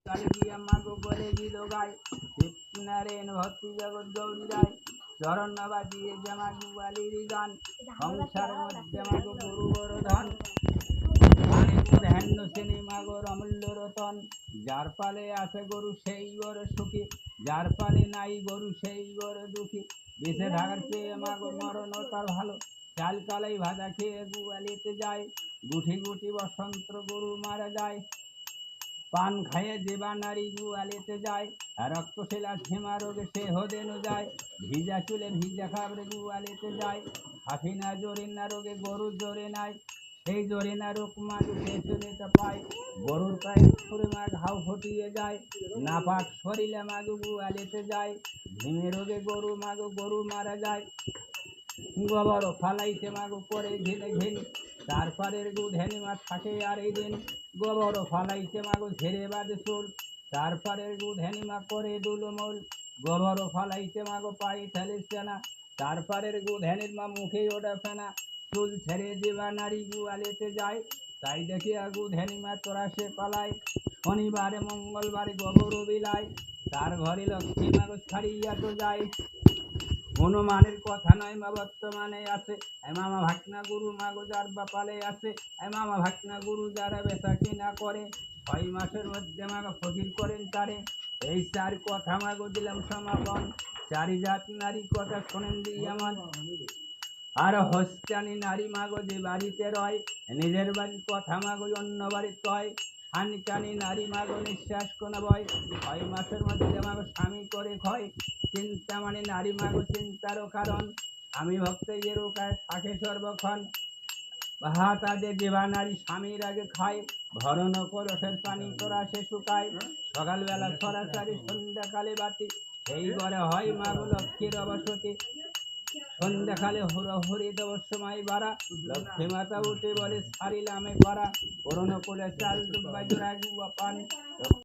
কালী গিয়া মাগো বলে দিল গায় নারায়ণ ভক্তি জগৎ গৌরী রায় চরণ বাজিয়ে জামা গুয়ালির গান সংসারের মধ্যে মাগো গুরু বড় ধন ধ্যান শ্রেণী মাগোর অমূল্য রতন যার পালে আছে গরু সেই বড় সুখী যার পালে নাই গরু সেই বড় দুঃখী বেঁচে থাকার চেয়ে মাগো মরণ তার ভালো চাল কালাই ভাজা খেয়ে গুয়ালিতে যায় গুঠি গুঠি বসন্ত গরু মারা যায় পান খাইয়ে দেবা নারী গুয়ালিতে যায় রক্তশিলা ঝিমা রোগে সে হদেনু যায় ভিজা চুলে ভিজা খাবরে গুয়ালিতে যায় হাফিনা জরিনা রোগে গরু জোরে নাই সেই জরিনা রোগ মাগু সে চুনিতে পায় গরুর পায়ে ফুরে মাগ হাউ ফুটিয়ে যায় নাপাক শরীরে মাগু গুয়ালিতে যায় ঝিমে রোগে গরু মাগু গরু মারা যায় গোবর ফালাইতে মাগো করে ঘিরে ঘিনি তারপরের গুধেনি মা থাকে আর এই দিন গোবর ফালাইতে মাগো ঝেড়ে বাজে চুল তারপরের গুধেনি মা করে দুলমূল গোবর ফালাইতে মাগো পায়ে ঠেলিছে না তারপরের গুধেনির মা মুখে ওঠে ফেনা চুল ছেড়ে দেবা নারী গুয়ালেতে যায় তাই দেখি গুধেনি মা তোরা সে পালায় শনিবারে মঙ্গলবারে গোবর বিলায় তার ঘরে লক্ষ্মী মাগো ছাড়িয়া তো যায় হনুমানের কথা নয় মা বর্তমানে আছে মামা ভাগনা গুরু মাগো যার বাপালে আছে মামা ভাগনা গুরু যারা বেচা কিনা করে 6 মাসের মধ্যে মাগো ফকির করেন তারে এই চার কথা মাগো দিলাম সমাপন চারি জাত নারী কথা শোনেন দিয়ামান আর হস্তানি নারী মাগো যে বাড়িতে রয় নিজের বাড়ির কথা মাগো অন্য বাড়িতে কয় হানকানি নারী মাগো নিঃশ্বাস কোন বয় 6 মাসের মধ্যে মাগো স্বামী করে ক্ষয় চিন্তা মানে নারী মাগো চিন্তারও কারণ আমি ভক্ত এর কায় থাকে সর্বক্ষণ ভাত আদে দেবা নারী স্বামীর আগে খায় ভরণ করসের পানি তোরা সে শুকায় সকালবেলা সরাসরি সন্ধ্যাকালে বাতি এই ঘরে হয় মাগো লক্ষ্মীর অবসতি সন্ধ্যাকালে হুড়োহুড়ি দেওয়ার সময় বাড়া লক্ষ্মী মাতা উঠে বলে সারিলামে করা পুরনো করে চাল দুব্বা জোড়া পান